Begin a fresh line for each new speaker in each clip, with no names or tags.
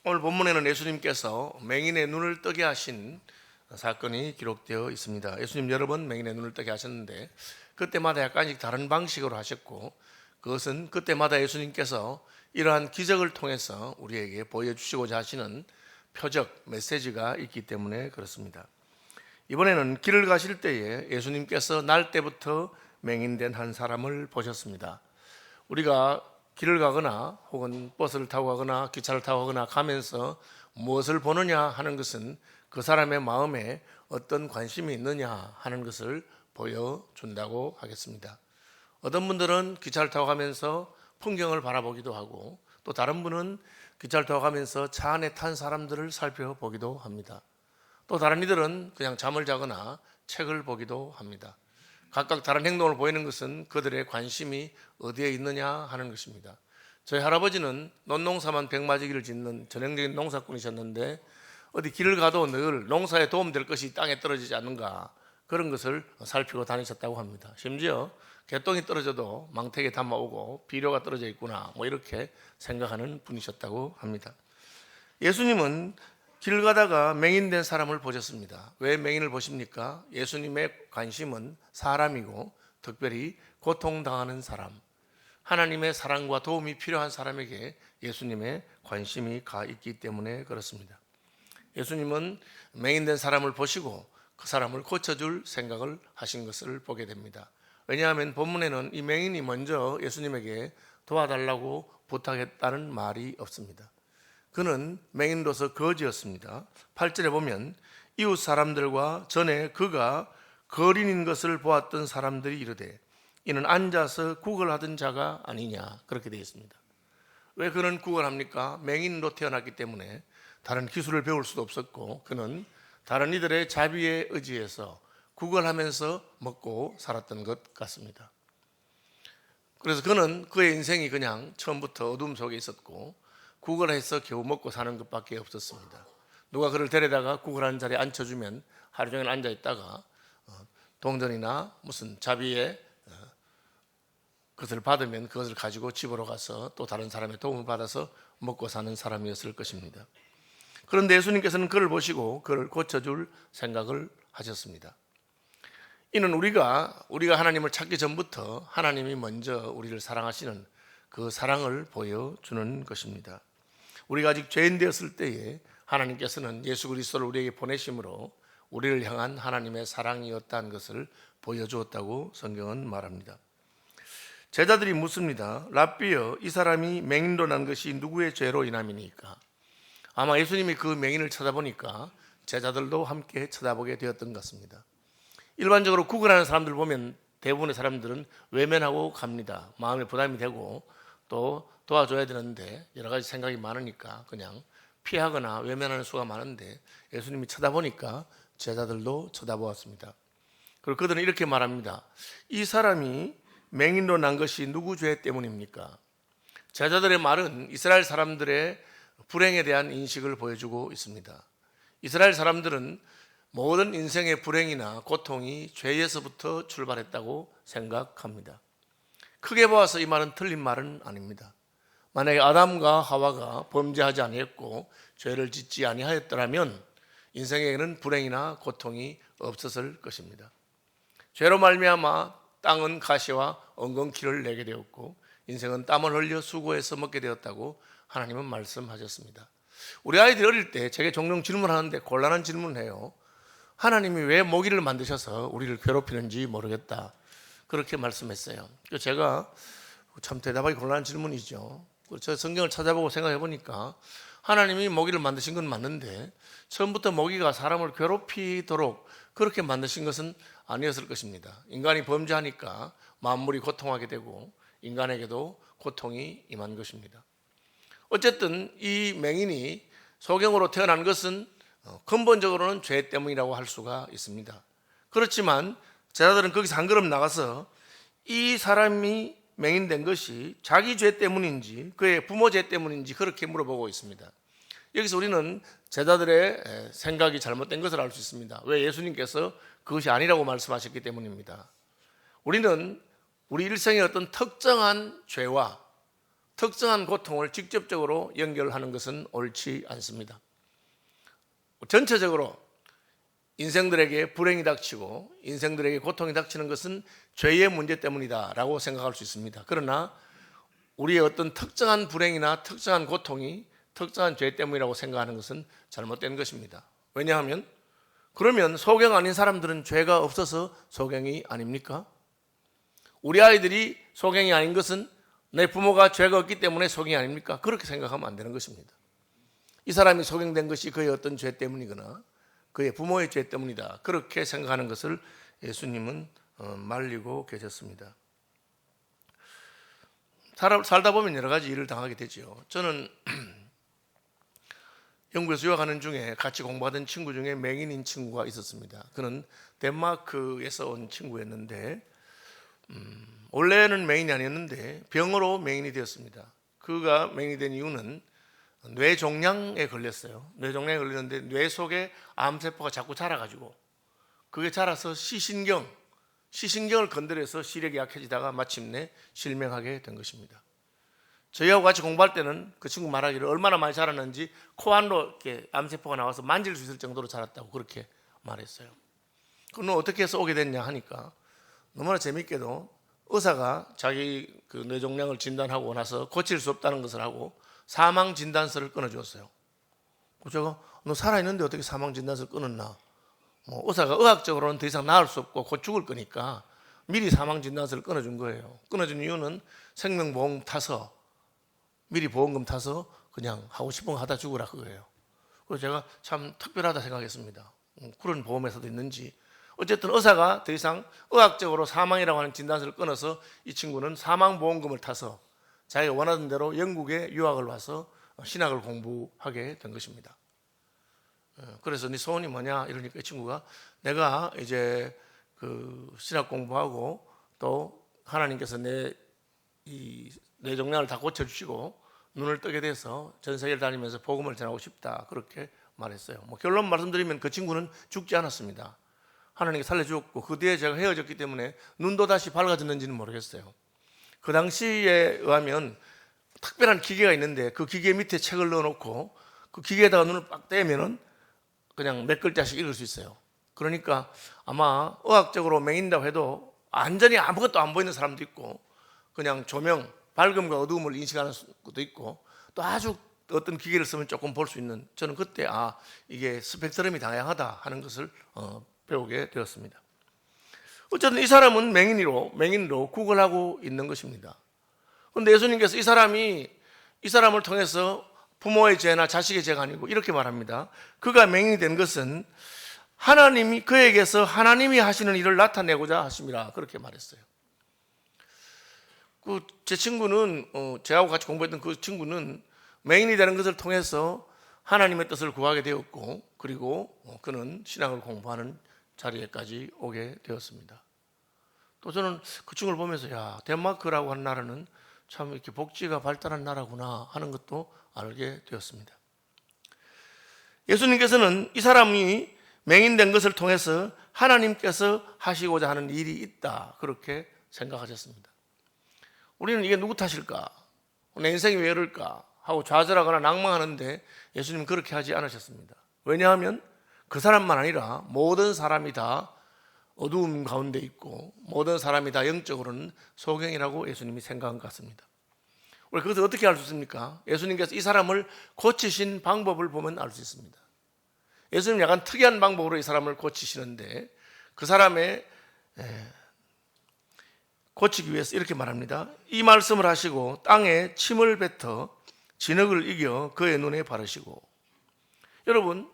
오늘 본문에는 예수님께서 맹인의 눈을 뜨게 하신 사건이 기록되어 있습니다. 예수님 여러 번 맹인의 눈을 뜨게 하셨는데 그때마다 약간씩 다른 방식으로 하셨고, 그것은 그때마다 예수님께서 이러한 기적을 통해서 우리에게 보여주시고자 하시는 표적, 메시지가 있기 때문에 그렇습니다. 이번에는 길을 가실 때에 예수님께서 날 때부터 맹인된 한 사람을 보셨습니다. 우리가 길을 가거나 혹은 버스를 타고 가거나 기차를 타고 가거나 가면서 무엇을 보느냐 하는 것은 그 사람의 마음에 어떤 관심이 있느냐 하는 것을 보여준다고 하겠습니다. 어떤 분들은 기차를 타고 가면서 풍경을 바라보기도 하고, 또 다른 분은 기차를 타고 가면서 차 안에 탄 사람들을 살펴보기도 합니다. 또 다른 이들은 그냥 잠을 자거나 책을 보기도 합니다. 각각 다른 행동을 보이는 것은 그들의 관심이 어디에 있느냐 하는 것입니다. 저희 할아버지는 논농사만 백마지기를 짓는 전형적인 농사꾼이셨는데, 어디 길을 가도 늘 농사에 도움될 것이 땅에 떨어지지 않는가, 그런 것을 살피고 다니셨다고 합니다. 심지어 개똥이 떨어져도 망태기에 담아오고 비료가 떨어져 있구나, 이렇게 생각하는 분이셨다고 합니다. 예수님은 길 가다가 맹인된 사람을 보셨습니다. 왜 맹인을 보십니까? 예수님의 관심은 사람이고, 특별히 고통당하는 사람, 하나님의 사랑과 도움이 필요한 사람에게 예수님의 관심이 가 있기 때문에 그렇습니다. 예수님은 맹인된 사람을 보시고 그 사람을 고쳐줄 생각을 하신 것을 보게 됩니다. 왜냐하면 본문에는 이 맹인이 먼저 예수님에게 도와달라고 부탁했다는 말이 없습니다. 그는 맹인으로서 거지였습니다. 8절에 보면 이웃 사람들과 전에 그가 거린인 것을 보았던 사람들이 이르되 이는 앉아서 구걸하던 자가 아니냐, 그렇게 되어 있습니다. 왜 그는 구걸합니까? 맹인으로 태어났기 때문에 다른 기술을 배울 수도 없었고, 그는 다른 이들의 자비에 의지해서 구걸하면서 먹고 살았던 것 같습니다. 그래서 그는 그의 인생이 그냥 처음부터 어둠 속에 있었고, 구걸해서 겨우 먹고 사는 것밖에 없었습니다. 누가 그를 데려다가 구걸하는 자리에 앉혀주면 하루 종일 앉아 있다가 동전이나 무슨 자비에 그것을 받으면 그것을 가지고 집으로 가서 또 다른 사람의 도움을 받아서 먹고 사는 사람이었을 것입니다. 그런데 예수님께서는 그를 보시고 그를 고쳐줄 생각을 하셨습니다. 이는 우리가 하나님을 찾기 전부터 하나님이 먼저 우리를 사랑하시는 그 사랑을 보여주는 것입니다. 우리가 아직 죄인 되었을 때에 하나님께서는 예수 그리스도를 우리에게 보내심으로 우리를 향한 하나님의 사랑이었다는 것을 보여주었다고 성경은 말합니다. 제자들이 묻습니다. 랍비여, 이 사람이 맹인로 난 것이 누구의 죄로 인함이니까? 아마 예수님이 그 맹인을 쳐다보니까 제자들도 함께 쳐다보게 되었던 것 같습니다. 일반적으로 구걸하는 사람들 보면 대부분의 사람들은 외면하고 갑니다. 마음에 부담이 되고 또 도와줘야 되는데 여러 가지 생각이 많으니까 그냥 피하거나 외면하는 수가 많은데, 예수님이 쳐다보니까 제자들도 쳐다보았습니다. 그리고 그들은 이렇게 말합니다. 이 사람이 맹인로 난 것이 누구 죄 때문입니까? 제자들의 말은 이스라엘 사람들의 불행에 대한 인식을 보여주고 있습니다. 이스라엘 사람들은 모든 인생의 불행이나 고통이 죄에서부터 출발했다고 생각합니다. 크게 보아서 이 말은 틀린 말은 아닙니다. 만약에 아담과 하와가 범죄하지 아니했고 죄를 짓지 아니하였더라면 인생에는 불행이나 고통이 없었을 것입니다. 죄로 말미암아 땅은 가시와 엉겅퀴를 내게 되었고 인생은 땀을 흘려 수고해서 먹게 되었다고 하나님은 말씀하셨습니다. 우리 아이들이 어릴 때 제게 종종 질문하는데 곤란한 질문을 해요. 하나님이 왜 모기를 만드셔서 우리를 괴롭히는지 모르겠다, 그렇게 말씀했어요. 제가 참 대답하기 곤란한 질문이죠. 저 성경을 찾아보고 생각해 보니까 하나님이 모기를 만드신 건 맞는데 처음부터 모기가 사람을 괴롭히도록 그렇게 만드신 것은 아니었을 것입니다. 인간이 범죄하니까 만물이 고통하게 되고 인간에게도 고통이 임한 것입니다. 어쨌든 이 맹인이 소경으로 태어난 것은 근본적으로는 죄 때문이라고 할 수가 있습니다. 그렇지만 제자들은 거기서 한 걸음 나가서 이 사람이 맹인된 것이 자기 죄 때문인지 그의 부모 죄 때문인지 그렇게 물어보고 있습니다. 여기서 우리는 제자들의 생각이 잘못된 것을 알 수 있습니다. 왜? 예수님께서 그것이 아니라고 말씀하셨기 때문입니다. 우리는 우리 일생의 어떤 특정한 죄와 특정한 고통을 직접적으로 연결하는 것은 옳지 않습니다. 전체적으로 인생들에게 불행이 닥치고 인생들에게 고통이 닥치는 것은 죄의 문제 때문이다라고 생각할 수 있습니다. 그러나 우리의 어떤 특정한 불행이나 특정한 고통이 특정한 죄 때문이라고 생각하는 것은 잘못된 것입니다. 왜냐하면 그러면 소경 아닌 사람들은 죄가 없어서 소경이 아닙니까? 우리 아이들이 소경이 아닌 것은 내 부모가 죄가 없기 때문에 소경이 아닙니까? 그렇게 생각하면 안 되는 것입니다. 이 사람이 소경된 것이 그의 어떤 죄 때문이거나 그의 부모의 죄 때문이다, 그렇게 생각하는 것을 예수님은 말리고 계셨습니다. 살다 보면 여러 가지 일을 당하게 되죠. 저는 영국에서 유학하는 중에 같이 공부하던 친구 중에 맹인인 친구가 있었습니다. 그는 덴마크에서 온 친구였는데 원래는 맹인이 아니었는데 병으로 맹인이 되었습니다. 그가 맹인이 된 이유는 뇌종양에 걸렸어요. 뇌종양에 걸렸는데 뇌 속에 암세포가 자꾸 자라가지고 그게 자라서 시신경을 건드려서 시력이 약해지다가 마침내 실명하게 된 것입니다. 저희하고 같이 공부할 때는 그 친구 말하기를 얼마나 많이 자랐는지 코 안으로 이렇게 암세포가 나와서 만질 수 있을 정도로 자랐다고 그렇게 말했어요. 그는 어떻게 해서 오게 됐냐 하니까 너무나 재밌게도 의사가 자기 그 뇌종양을 진단하고 나서 고칠 수 없다는 것을 하고 사망 진단서를 끊어주었어요. 제가 너 살아있는데 어떻게 사망 진단서를 끊었나? 의사가 의학적으로는 더 이상 나을 수 없고 곧 죽을 거니까 미리 사망 진단서를 끊어준 거예요. 끊어준 이유는 생명보험 타서 미리 보험금 타서 그냥 하고 싶은 거 하다 죽으라 그거예요. 그래서 제가 참 특별하다 생각했습니다. 그런 보험회사도 있는지. 어쨌든 의사가 더 이상 의학적으로 사망이라고 하는 진단서를 끊어서 이 친구는 사망보험금을 타서 자기가 원하던 대로 영국에 유학을 와서 신학을 공부하게 된 것입니다. 그래서 네 소원이 뭐냐 이러니까 이 친구가 내가 이제 그 신학 공부하고 또 하나님께서 내 이 뇌종양을 다 고쳐주시고 눈을 뜨게 돼서 전 세계를 다니면서 복음을 전하고 싶다, 그렇게 말했어요. 결론 말씀드리면 그 친구는 죽지 않았습니다. 하나님께 살려주었고 그 뒤에 제가 헤어졌기 때문에 눈도 다시 밝아졌는지는 모르겠어요. 그 당시에 의하면 특별한 기계가 있는데 그 기계 밑에 책을 넣어놓고 그 기계에다가 눈을 빡 떼면은 그냥 몇 글자씩 읽을 수 있어요. 그러니까 아마 의학적으로 맹인이라고 해도 완전히 아무것도 안 보이는 사람도 있고 그냥 조명, 밝음과 어두움을 인식하는 것도 있고 또 아주 어떤 기계를 쓰면 조금 볼 수 있는, 저는 그때 이게 스펙트럼이 다양하다 하는 것을 배우게 되었습니다. 어쨌든 이 사람은 맹인으로 구걸하고 있는 것입니다. 그런데 예수님께서 이 사람을 통해서 부모의 죄나 자식의 죄가 아니고 이렇게 말합니다. 그가 맹인이 된 것은 하나님이 그에게서 하나님이 하시는 일을 나타내고자 하심이라, 그렇게 말했어요. 제 친구는 저하고 같이 공부했던 그 친구는 맹인이 되는 것을 통해서 하나님의 뜻을 구하게 되었고 그리고 그는 신학을 공부하는 자리에까지 오게 되었습니다. 또 저는 그 친구를 보면서 덴마크라고 하는 나라는 참 이렇게 복지가 발달한 나라구나 하는 것도 알게 되었습니다. 예수님께서는 이 사람이 맹인된 것을 통해서 하나님께서 하시고자 하는 일이 있다, 그렇게 생각하셨습니다. 우리는 이게 누구 탓일까? 내 인생이 왜 이럴까? 하고 좌절하거나 낭망하는데 예수님은 그렇게 하지 않으셨습니다. 왜냐하면 그 사람만 아니라 모든 사람이 다 어두움 가운데 있고 모든 사람이 다 영적으로는 소경이라고 예수님이 생각한 것 같습니다. 우리 그것을 어떻게 알 수 있습니까? 예수님께서 이 사람을 고치신 방법을 보면 알 수 있습니다. 예수님 약간 특이한 방법으로 이 사람을 고치시는데 그 사람의 고치기 위해서 이렇게 말합니다. 이 말씀을 하시고 땅에 침을 뱉어 진흙을 이겨 그의 눈에 바르시고. 여러분,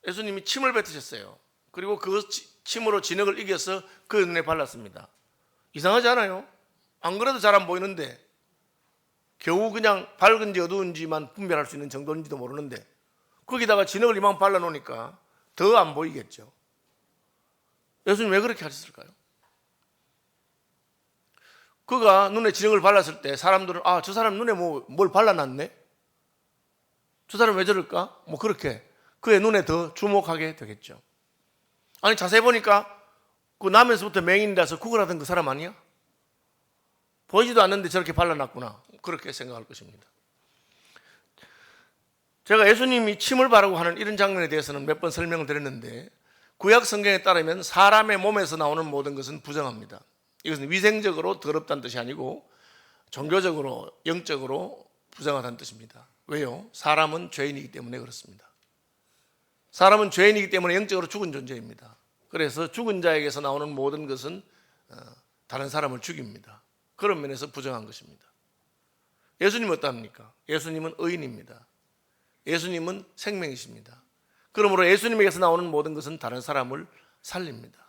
예수님이 침을 뱉으셨어요. 그리고 그 침으로 진흙을 이겨서 그의 눈에 발랐습니다. 이상하지 않아요? 안 그래도 잘 안 보이는데 겨우 그냥 밝은지 어두운지만 분별할 수 있는 정도인지도 모르는데 거기다가 진흙을 이만 발라놓으니까 더 안 보이겠죠. 예수님 왜 그렇게 하셨을까요? 그가 눈에 진흙을 발랐을 때 사람들은 저 사람 눈에 뭘 발라놨네? 저 사람 왜 저럴까? 그렇게 그의 눈에 더 주목하게 되겠죠. 아니 자세히 보니까 그 나면서부터 맹인이라서 구걸하던 그 사람 아니야? 보이지도 않는데 저렇게 발라놨구나, 그렇게 생각할 것입니다. 제가 예수님이 침을 바르고 하는 이런 장면에 대해서는 몇 번 설명을 드렸는데, 구약 성경에 따르면 사람의 몸에서 나오는 모든 것은 부정합니다. 이것은 위생적으로 더럽다는 뜻이 아니고 종교적으로, 영적으로 부정하다는 뜻입니다. 왜요? 사람은 죄인이기 때문에 그렇습니다. 사람은 죄인이기 때문에 영적으로 죽은 존재입니다. 그래서 죽은 자에게서 나오는 모든 것은 다른 사람을 죽입니다. 그런 면에서 부정한 것입니다. 예수님은 어떠합니까? 예수님은 의인입니다. 예수님은 생명이십니다. 그러므로 예수님에게서 나오는 모든 것은 다른 사람을 살립니다.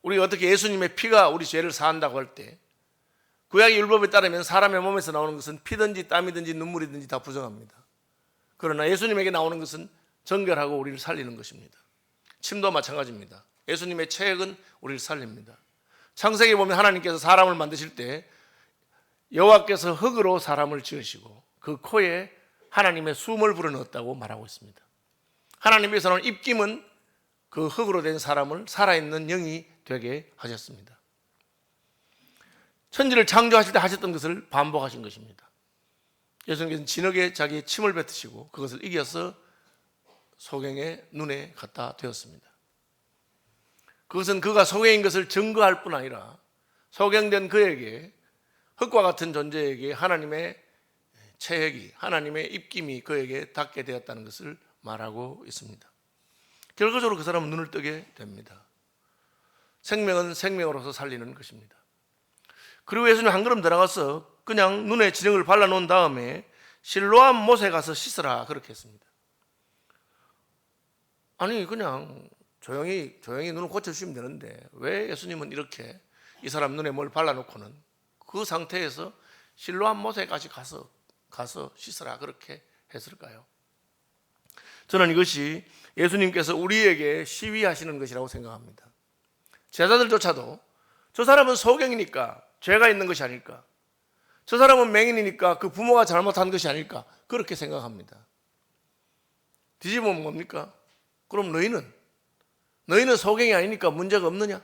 우리가 어떻게 예수님의 피가 우리 죄를 사한다고 할 때, 구약의 율법에 따르면 사람의 몸에서 나오는 것은 피든지 땀이든지 눈물이든지 다 부정합니다. 그러나 예수님에게 나오는 것은 정결하고 우리를 살리는 것입니다. 침도 마찬가지입니다. 예수님의 체액은 우리를 살립니다. 창세기에 보면 하나님께서 사람을 만드실 때 여호와께서 흙으로 사람을 지으시고 그 코에 하나님의 숨을 불어넣었다고 말하고 있습니다. 하나님께서는 입김은 그 흙으로 된 사람을 살아있는 영이 되게 하셨습니다. 천지를 창조하실 때 하셨던 것을 반복하신 것입니다. 예수님께서는 진흙에 자기의 침을 뱉으시고 그것을 이겨서 소경의 눈에 갖다 대었습니다. 그것은 그가 소경인 것을 증거할 뿐 아니라 소경된 그에게, 흙과 같은 존재에게 하나님의 체액이, 하나님의 입김이 그에게 닿게 되었다는 것을 말하고 있습니다. 결과적으로 그 사람은 눈을 뜨게 됩니다. 생명은 생명으로서 살리는 것입니다. 그리고 예수님 한 걸음 들어가서 그냥 눈에 진흙을 발라놓은 다음에 실로암 못에 가서 씻으라, 그렇게 했습니다. 아니 그냥 조용히 눈을 고쳐주시면 되는데 왜 예수님은 이렇게 이 사람 눈에 뭘 발라놓고는 그 상태에서 실로암 못에까지 가서 씻으라, 그렇게 했을까요? 저는 이것이 예수님께서 우리에게 시위하시는 것이라고 생각합니다. 제자들조차도 저 사람은 소경이니까 죄가 있는 것이 아닐까, 저 사람은 맹인이니까 그 부모가 잘못한 것이 아닐까, 그렇게 생각합니다. 뒤집으면 뭡니까? 그럼 너희는 소경이 아니니까 문제가 없느냐?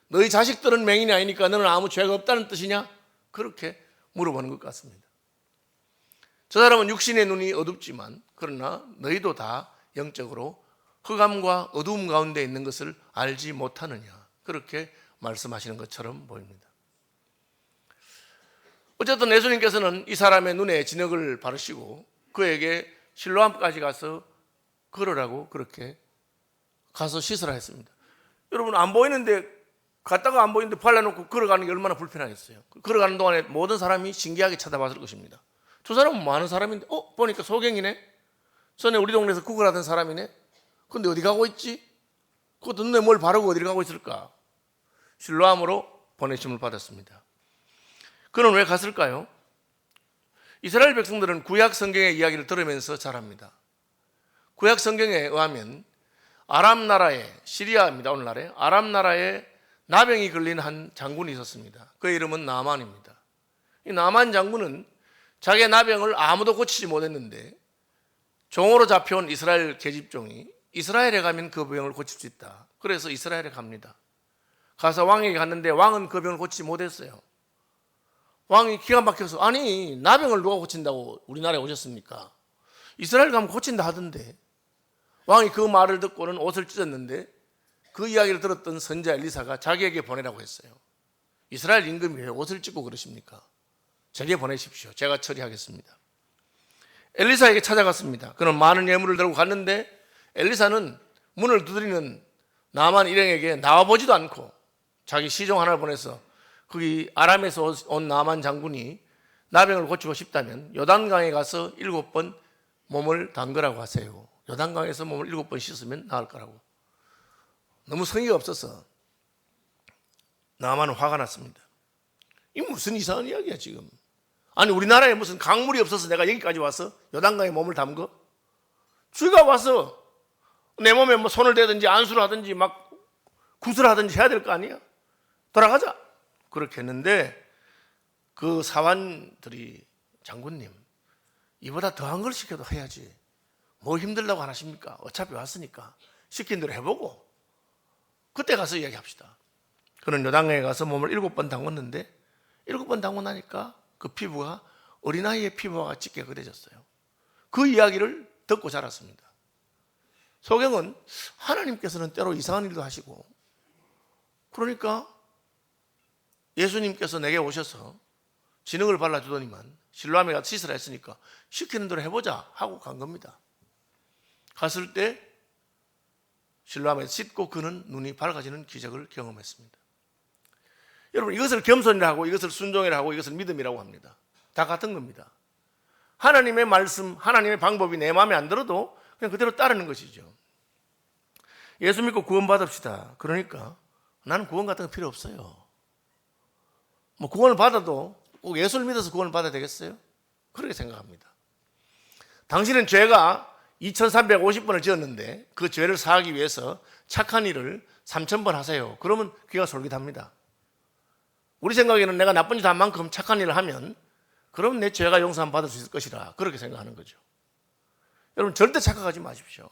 너희 자식들은 맹인이 아니니까 너는 아무 죄가 없다는 뜻이냐? 그렇게 물어보는 것 같습니다. 저 사람은 육신의 눈이 어둡지만 그러나 너희도 다 영적으로 흑암과 어두움 가운데 있는 것을 알지 못하느냐, 그렇게 말씀하시는 것처럼 보입니다. 어쨌든 예수님께서는 이 사람의 눈에 진흙을 바르시고 그에게 실로암까지 가서 걸으라고, 그렇게 가서 씻으라 했습니다. 여러분, 안 보이는데, 갔다가 안 보이는데 발라놓고 걸어가는 게 얼마나 불편하겠어요. 걸어가는 동안에 모든 사람이 신기하게 쳐다봤을 것입니다. 저 사람은 뭐 하는 사람인데, 보니까 소경이네? 전에 우리 동네에서 구걸하던 사람이네? 근데 어디 가고 있지? 그것도 눈에 뭘 바르고 어디를 가고 있을까? 실로암으로 보내심을 받았습니다. 그는 왜 갔을까요? 이스라엘 백성들은 구약 성경의 이야기를 들으면서 자랍니다. 구약 성경에 의하면 아람 나라에, 시리아입니다. 오늘날에 아람 나라에 나병이 걸린 한 장군이 있었습니다. 그의 이름은 나만입니다. 이 나만 장군은 자기의 나병을 아무도 고치지 못했는데 종으로 잡혀온 이스라엘 계집종이 이스라엘에 가면 그 병을 고칠 수 있다. 그래서 이스라엘에 갑니다. 가서 왕에게 갔는데 왕은 그 병을 고치지 못했어요. 왕이 기가 막혀서, 아니 나병을 누가 고친다고 우리나라에 오셨습니까? 이스라엘 가면 고친다 하던데. 왕이 그 말을 듣고는 옷을 찢었는데 그 이야기를 들었던 선지자 엘리사가 자기에게 보내라고 했어요. 이스라엘 임금이 왜 옷을 찢고 그러십니까? 제게 보내십시오. 제가 처리하겠습니다. 엘리사에게 찾아갔습니다. 그는 많은 예물을 들고 갔는데 엘리사는 문을 두드리는 나만 일행에게 나와보지도 않고 자기 시종 하나를 보내서 거기 아람에서 온 나만 장군이 나병을 고치고 싶다면 요단강에 가서 7번 몸을 담그라고 하세요. 요단강에서 몸을 7번 씻으면 나을 거라고. 너무 성의가 없어서 나만은 화가 났습니다. 이 무슨 이상한 이야기야 지금. 아니 우리나라에 무슨 강물이 없어서 내가 여기까지 와서 요단강에 몸을 담궈? 쥐가 와서 내 몸에 뭐 손을 대든지 안수를 하든지 막 구슬을 하든지 해야 될 거 아니야? 돌아가자. 그렇게 했는데 그 사관들이, 장군님 이보다 더한 걸 시켜도 해야지 뭐 힘들다고 안 하십니까? 어차피 왔으니까 시킨 대로 해보고 그때 가서 이야기합시다. 그는 요단강에 가서 몸을 7번 담궜는데 7번 당고 나니까 그 피부가 어린아이의 피부와 같이 깨끗해졌어요. 그 이야기를 듣고 자랐습니다. 소경은 하나님께서는 때로 이상한 일도 하시고, 그러니까 예수님께서 내게 오셔서 진흙을 발라주더니만 실로암에 가서 씻으라 했으니까 시키는 대로 해보자 하고 간 겁니다. 갔을 때 실로암에서 씻고 그는 눈이 밝아지는 기적을 경험했습니다. 여러분, 이것을 겸손이라고, 이것을 순종이라고, 이것을 믿음이라고 합니다. 다 같은 겁니다. 하나님의 말씀, 하나님의 방법이 내 마음에 안 들어도 그냥 그대로 따르는 것이죠. 예수 믿고 구원받읍시다. 그러니까 나는 구원 같은 거 필요 없어요. 뭐 구원을 받아도 꼭 예수를 믿어서 구원을 받아야 되겠어요? 그렇게 생각합니다. 당신은 죄가 2350번을 지었는데 그 죄를 사하기 위해서 착한 일을 3000번 하세요. 그러면 귀가 솔깃합니다. 우리 생각에는 내가 나쁜 짓 한 만큼 착한 일을 하면 그러면 내 죄가 용서함 받을 수 있을 것이라 그렇게 생각하는 거죠. 여러분, 절대 착각하지 마십시오.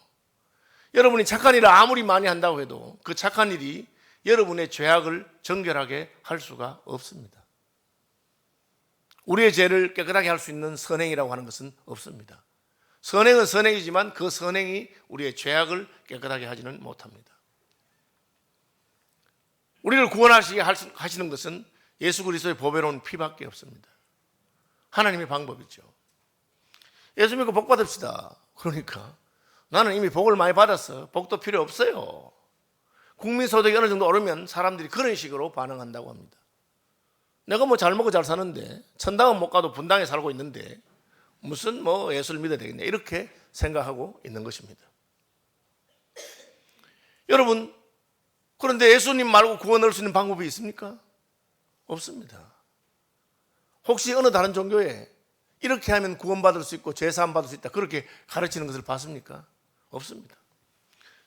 여러분이 착한 일을 아무리 많이 한다고 해도 그 착한 일이 여러분의 죄악을 정결하게 할 수가 없습니다. 우리의 죄를 깨끗하게 할 수 있는 선행이라고 하는 것은 없습니다. 선행은 선행이지만 그 선행이 우리의 죄악을 깨끗하게 하지는 못합니다. 우리를 구원하시게 하시는 것은 예수 그리스도의 보배로운 피밖에 없습니다. 하나님의 방법이죠. 예수 믿고 복 받읍시다. 그러니까 나는 이미 복을 많이 받았어. 복도 필요 없어요. 국민소득이 어느 정도 오르면 사람들이 그런 식으로 반응한다고 합니다. 내가 뭐 잘 먹고 잘 사는데 천당은 못 가도 분당에 살고 있는데 무슨 뭐 예수를 믿어야 되겠냐 이렇게 생각하고 있는 것입니다. 여러분, 그런데 예수님 말고 구원 얻을 수 있는 방법이 있습니까? 없습니다. 혹시 어느 다른 종교에 이렇게 하면 구원받을 수 있고 죄사함 받을 수 있다 그렇게 가르치는 것을 봤습니까? 없습니다.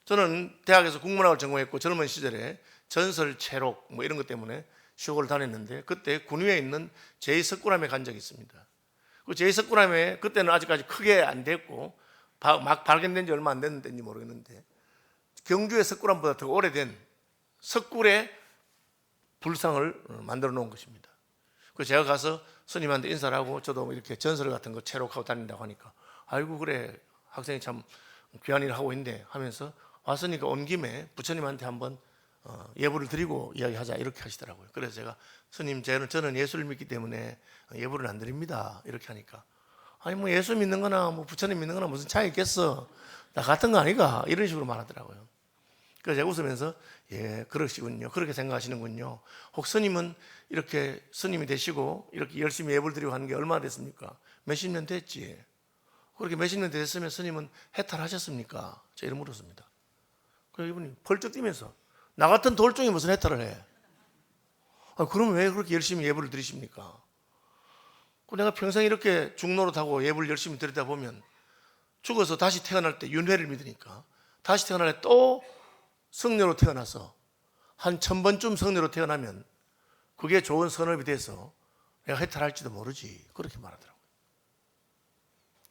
저는 대학에서 국문학을 전공했고 젊은 시절에 전설, 체록 뭐 이런 것 때문에 시골을 다녔는데 그때 군위에 있는 제2석굴암에 간 적이 있습니다. 그 제2석굴암에 그때는 아직까지 크게 안 됐고 막 발견된 지 얼마 안 됐는지 모르겠는데 경주의 석굴암보다 더 오래된 석굴의 불상을 만들어 놓은 것입니다. 그래서 제가 가서 스님한테 인사를 하고 저도 이렇게 전설 같은 거 체록하고 다닌다고 하니까 아이고 그래 학생이 참 귀한 일을 하고 있는데 하면서 왔으니까 온 김에 부처님한테 한번 예불을 드리고 이야기하자 이렇게 하시더라고요. 그래서 제가 스님 저는 예수를 믿기 때문에 예불을 안 드립니다 이렇게 하니까 아니 뭐 예수 믿는 거나 뭐 부처님 믿는 거나 무슨 차이 있겠어 다 같은 거 아니가 이런 식으로 말하더라고요. 그래서 제가 웃으면서 예 그러시군요 그렇게 생각하시는군요. 혹 스님은 이렇게 스님이 되시고 이렇게 열심히 예불 드리고 하는 게 얼마나 됐습니까? 몇십 년 됐지. 그렇게 몇십 년 됐으면 스님은 해탈하셨습니까? 제가 이런 물었습니다. 그래서 이분이 펄쩍 뛰면서 나 같은 돌종이 무슨 해탈을 해? 그럼 왜 그렇게 열심히 예불을 드리십니까? 내가 평생 이렇게 중노릇하고 예불 열심히 드리다 보면 죽어서 다시 태어날 때 윤회를 믿으니까 다시 태어날 때 또 성녀로 태어나서 한 1000번쯤 성녀로 태어나면 그게 좋은 선업이 돼서 내가 해탈할지도 모르지 그렇게 말하더라고요.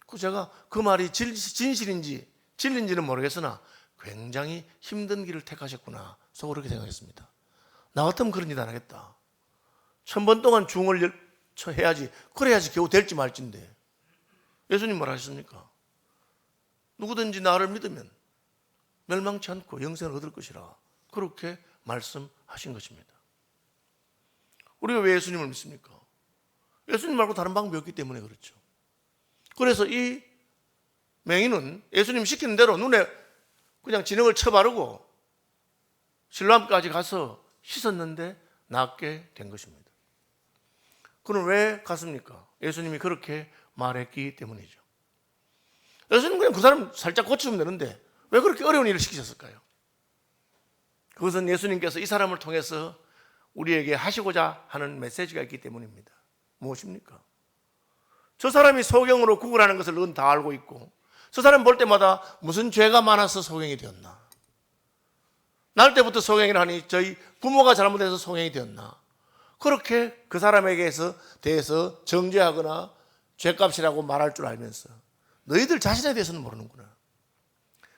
그래서 제가 그 말이 진실인지 진리인지는 모르겠으나 굉장히 힘든 길을 택하셨구나 속으로 그렇게 생각했습니다. 나 같으면 그런 일 안 하겠다. 1000번 동안 중을 해야지 그래야지 겨우 될지 말지인데 예수님 뭘 하셨습니까? 누구든지 나를 믿으면 멸망치 않고 영생을 얻을 것이라 그렇게 말씀하신 것입니다. 우리가 왜 예수님을 믿습니까? 예수님 말고 다른 방법이 없기 때문에 그렇죠. 그래서 이 맹인은 예수님 시키는 대로 눈에 그냥 진흙을 쳐바르고 실로암까지 가서 씻었는데 낫게 된 것입니다. 그럼 왜 갔습니까? 예수님이 그렇게 말했기 때문이죠. 예수님은 그냥 그 사람 살짝 고치면 되는데 왜 그렇게 어려운 일을 시키셨을까요? 그것은 예수님께서 이 사람을 통해서 우리에게 하시고자 하는 메시지가 있기 때문입니다. 무엇입니까? 저 사람이 소경으로 구걸하는 것을 넌 다 알고 있고 저 사람 볼 때마다 무슨 죄가 많아서 소경이 되었나? 날 때부터 소경이라 하니 저희 부모가 잘못해서 소경이 되었나? 그렇게 그 사람에게 대해서 정죄하거나 죄값이라고 말할 줄 알면서 너희들 자신에 대해서는 모르는구나.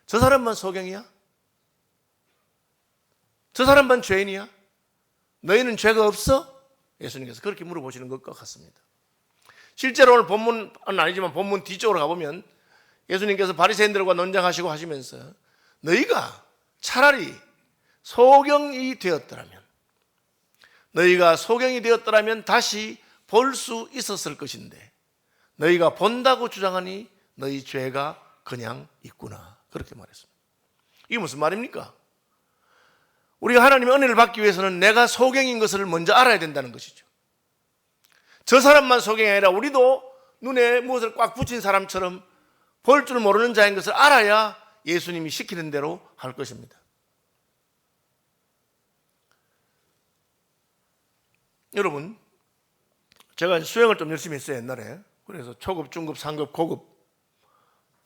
저 사람만 소경이야? 저 사람만 죄인이야? 너희는 죄가 없어? 예수님께서 그렇게 물어보시는 것과 같습니다. 실제로 오늘 본문은 아니지만 본문 뒤쪽으로 가보면 예수님께서 바리새인들과 논쟁하시고 하시면서 너희가 차라리 소경이 되었더라면 다시 볼 수 있었을 것인데 너희가 본다고 주장하니 너희 죄가 그냥 있구나. 그렇게 말했습니다. 이게 무슨 말입니까? 우리가 하나님의 은혜를 받기 위해서는 내가 소경인 것을 먼저 알아야 된다는 것이죠. 저 사람만 소경이 아니라 우리도 눈에 무엇을 꽉 붙인 사람처럼 볼 줄 모르는 자인 것을 알아야 예수님이 시키는 대로 할 것입니다. 여러분, 제가 수영을 좀 열심히 했어요, 옛날에. 그래서 초급, 중급, 상급, 고급,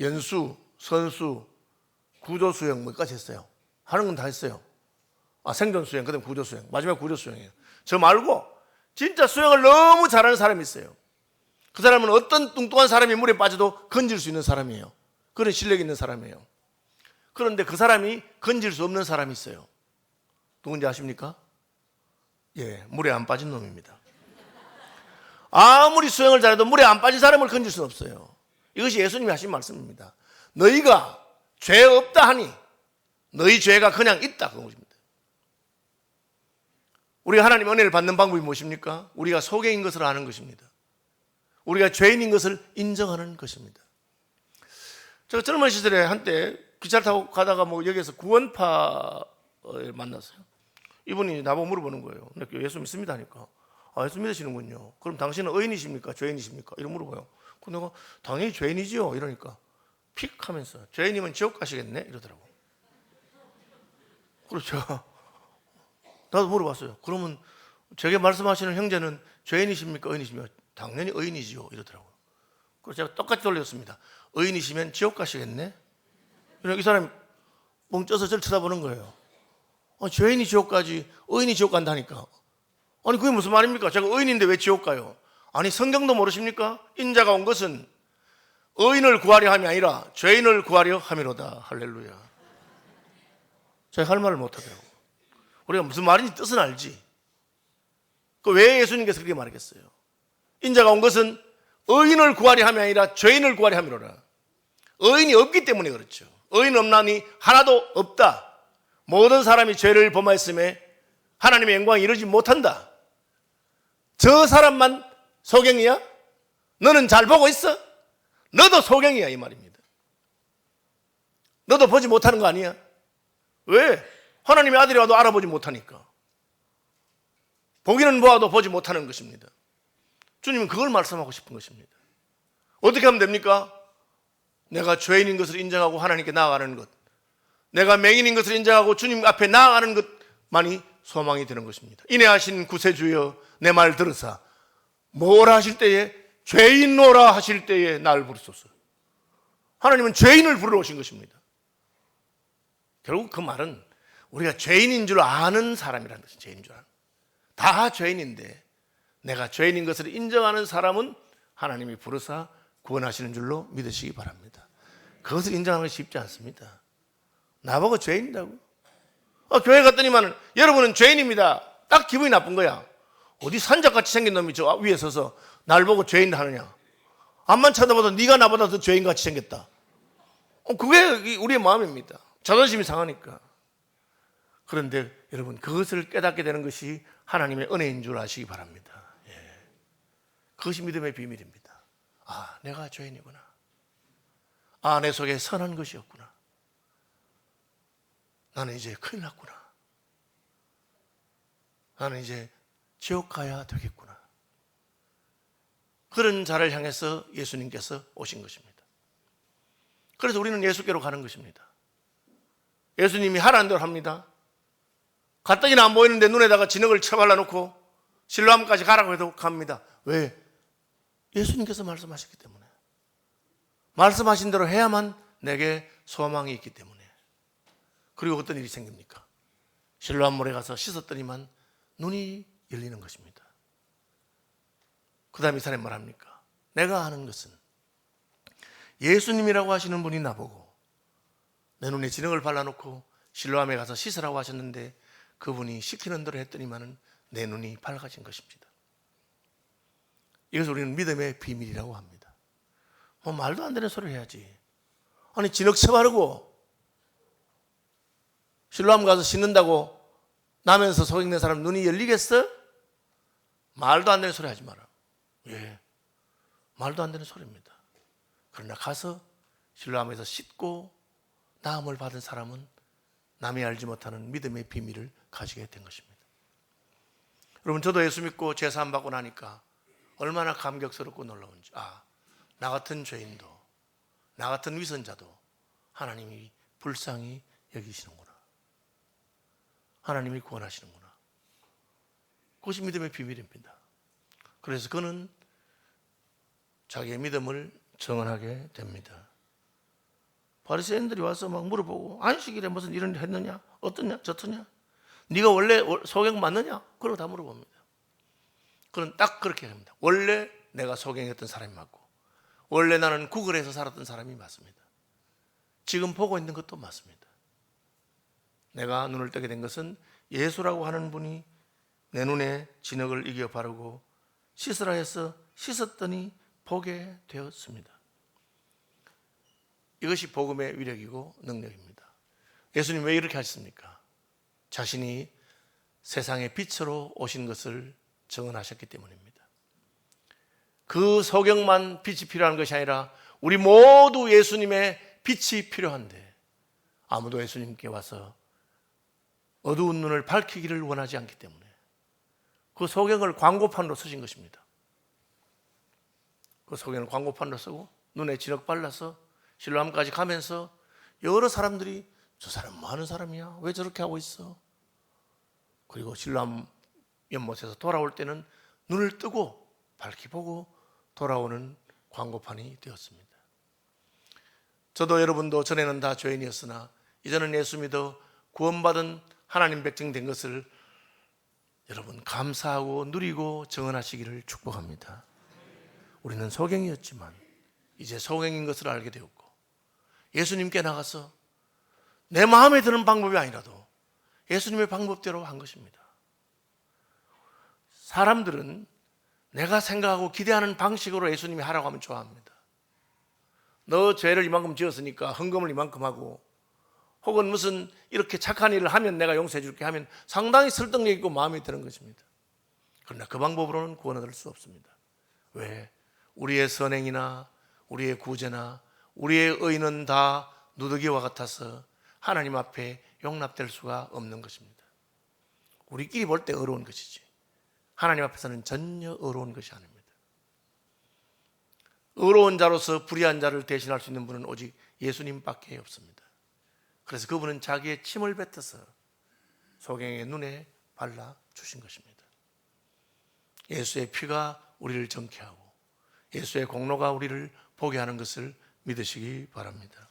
연수, 선수, 구조 수영 뭐까지 했어요. 하는 건 다 했어요. 생존 수영, 그다음 구조 수영, 마지막 구조 수영이에요. 저 말고 진짜 수영을 너무 잘하는 사람이 있어요. 그 사람은 어떤 뚱뚱한 사람이 물에 빠져도 건질 수 있는 사람이에요. 그런 실력이 있는 사람이에요. 그런데 그 사람이 건질 수 없는 사람이 있어요. 누군지 아십니까? 예, 물에 안 빠진 놈입니다. 아무리 수영을 잘해도 물에 안 빠진 사람을 건질 수는 없어요. 이것이 예수님이 하신 말씀입니다. 너희가 죄 없다 하니 너희 죄가 그냥 있다, 그런 것입니다. 우리가 하나님 은혜를 받는 방법이 무엇입니까? 우리가 소경인 것을 아는 것입니다. 우리가 죄인인 것을 인정하는 것입니다. 제가 젊은 시절에 한때 기차를 타고 가다가 여기에서 구원파를 만났어요. 이분이 나보고 물어보는 거예요. 내가 예수 믿습니다 하니까 예수 믿으시는군요. 그럼 당신은 의인이십니까? 죄인이십니까? 이렇게 물어봐요. 그래서 내가 당연히 죄인이지요 이러니까 픽 하면서 죄인이면 지옥 가시겠네 이러더라고. 그렇죠. 나도 물어봤어요. 그러면 제게 말씀하시는 형제는 죄인이십니까? 의인이십니까? 당연히 의인이지요 이러더라고요. 그래서 제가 똑같이 돌렸습니다. 의인이시면 지옥 가시겠네? 이 사람이 멍 떠서 저를 쳐다보는 거예요. 죄인이 지옥 가지 의인이 지옥 간다니까. 아니 그게 무슨 말입니까? 제가 의인인데 왜 지옥 가요? 아니 성경도 모르십니까? 인자가 온 것은 의인을 구하려 함이 아니라 죄인을 구하려 함이로다. 할렐루야. 제가 할 말을 못하더라고요. 우리가 무슨 말인지 뜻은 알지. 왜 예수님께서 그렇게 말했겠어요? 인자가 온 것은 의인을 구하려 함이 아니라 죄인을 구하려 함이로라. 의인이 없기 때문에 그렇죠. 의인 없나니 하나도 없다. 모든 사람이 죄를 범하였음에 하나님의 영광에 이르지 못한다. 저 사람만 소경이야? 너는 잘 보고 있어? 너도 소경이야 이 말입니다. 너도 보지 못하는 거 아니야? 왜? 하나님의 아들이 와도 알아보지 못하니까. 보기는 보아도 보지 못하는 것입니다. 주님은 그걸 말씀하고 싶은 것입니다. 어떻게 하면 됩니까? 내가 죄인인 것을 인정하고 하나님께 나아가는 것, 내가 맹인인 것을 인정하고 주님 앞에 나아가는 것만이 소망이 되는 것입니다. 인애하신 구세주여 내 말 들으사 뭐라 하실 때에 죄인노라 하실 때에 날 부르소서. 하나님은 죄인을 부르러 오신 것입니다. 결국 그 말은 우리가 죄인인 줄 아는 사람이라는 것이 죄인인 줄 아는. 다 죄인인데 내가 죄인인 것을 인정하는 사람은 하나님이 부르사 구원하시는 줄로 믿으시기 바랍니다. 그것을 인정하는 것이 쉽지 않습니다. 나보고 죄인이라고? 교회 갔더니만 여러분은 죄인입니다. 딱 기분이 나쁜 거야. 어디 산적같이 생긴 놈이 저 위에 서서 날 보고 죄인 하느냐. 앞만 쳐다봐도 네가 나보다 더 죄인같이 생겼다. 그게 우리의 마음입니다. 자존심이 상하니까. 그런데 여러분 그것을 깨닫게 되는 것이 하나님의 은혜인 줄 아시기 바랍니다. 그것이 믿음의 비밀입니다. 내가 죄인이구나. 내 속에 선한 것이 없구나. 나는 이제 큰일 났구나. 나는 이제 지옥 가야 되겠구나. 그런 자를 향해서 예수님께서 오신 것입니다. 그래서 우리는 예수께로 가는 것입니다. 예수님이 하라는 대로 합니다. 가뜩이나 안 보이는데 눈에다가 진흙을 쳐발라 놓고 실로암까지 가라고 해도 갑니다. 왜? 예수님께서 말씀하셨기 때문에. 말씀하신 대로 해야만 내게 소망이 있기 때문에. 그리고 어떤 일이 생깁니까? 실로암 물에 가서 씻었더니만 눈이 열리는 것입니다. 그 다음에 이 사람이 말합니까? 내가 아는 것은 예수님이라고 하시는 분이 나보고 내 눈에 진흙을 발라놓고 실로암에 가서 씻으라고 하셨는데 그분이 시키는 대로 했더니만 내 눈이 밝아진 것입니다. 이것을 우리는 믿음의 비밀이라고 합니다. 뭐 말도 안 되는 소리를 해야지. 아니 진흙채 바르고 실로암 가서 씻는다고 나면서 소경된 사람 눈이 열리겠어? 말도 안 되는 소리 하지 마라. 예, 말도 안 되는 소리입니다. 그러나 가서 실로암에서 씻고 나음을 받은 사람은 남이 알지 못하는 믿음의 비밀을 가지게 된 것입니다. 여러분, 저도 예수 믿고 제사함 받고 나니까 얼마나 감격스럽고 놀라운지. 나 같은 죄인도, 나 같은 위선자도 하나님이 불쌍히 여기시는구나. 하나님이 구원하시는구나. 그것이 믿음의 비밀입니다. 그래서 그는 자기의 믿음을 정언하게 됩니다. 바리새인들이 와서 막 물어보고, 안식일에 무슨 일을 했느냐? 어떠냐? 저떠냐? 네가 원래 소경 맞느냐? 그러고 다 물어봅니다. 그는 딱 그렇게 합니다. 원래 내가 소경했던 사람이 맞고, 원래 나는 구걸해서 살았던 사람이 맞습니다. 지금 보고 있는 것도 맞습니다. 내가 눈을 뜨게 된 것은 예수라고 하는 분이 내 눈에 진흙을 이겨 바르고 씻으라 해서 씻었더니 보게 되었습니다. 이것이 복음의 위력이고 능력입니다. 예수님 왜 이렇게 하셨습니까? 자신이 세상의 빛으로 오신 것을 증언하셨기 때문입니다. 그 소경만 빛이 필요한 것이 아니라 우리 모두 예수님의 빛이 필요한데 아무도 예수님께 와서 어두운 눈을 밝히기를 원하지 않기 때문에 그 소경을 광고판으로 쓰신 것입니다. 그 소경을 광고판으로 쓰고 눈에 진흙 발라서 실로암까지 가면서 여러 사람들이 저 사람 뭐 하는 사람이야? 왜 저렇게 하고 있어? 그리고 실로암 연못에서 돌아올 때는 눈을 뜨고 밝히 보고 돌아오는 광고판이 되었습니다. 저도 여러분도 전에는 다 죄인이었으나 이제는 예수 믿어 구원받은 하나님 백성 된 것을 여러분 감사하고 누리고 정언하시기를 축복합니다. 우리는 소경이었지만 이제 소경인 것을 알게 되었고 예수님께 나가서 내 마음에 드는 방법이 아니라도 예수님의 방법대로 한 것입니다. 사람들은 내가 생각하고 기대하는 방식으로 예수님이 하라고 하면 좋아합니다. 너 죄를 이만큼 지었으니까 헌금을 이만큼 하고 혹은 무슨 이렇게 착한 일을 하면 내가 용서해 줄게 하면 상당히 설득력 있고 마음에 드는 것입니다. 그러나 그 방법으로는 구원을 얻을 수 없습니다. 왜? 우리의 선행이나 우리의 구제나 우리의 의는 다 누더기와 같아서 하나님 앞에 용납될 수가 없는 것입니다. 우리끼리 볼 때 어려운 것이지 하나님 앞에서는 전혀 어려운 것이 아닙니다. 의로운 자로서 불의한 자를 대신할 수 있는 분은 오직 예수님밖에 없습니다. 그래서 그분은 자기의 침을 뱉어서 소경의 눈에 발라주신 것입니다. 예수의 피가 우리를 정케하고 예수의 공로가 우리를 보게 하는 것을 믿으시기 바랍니다.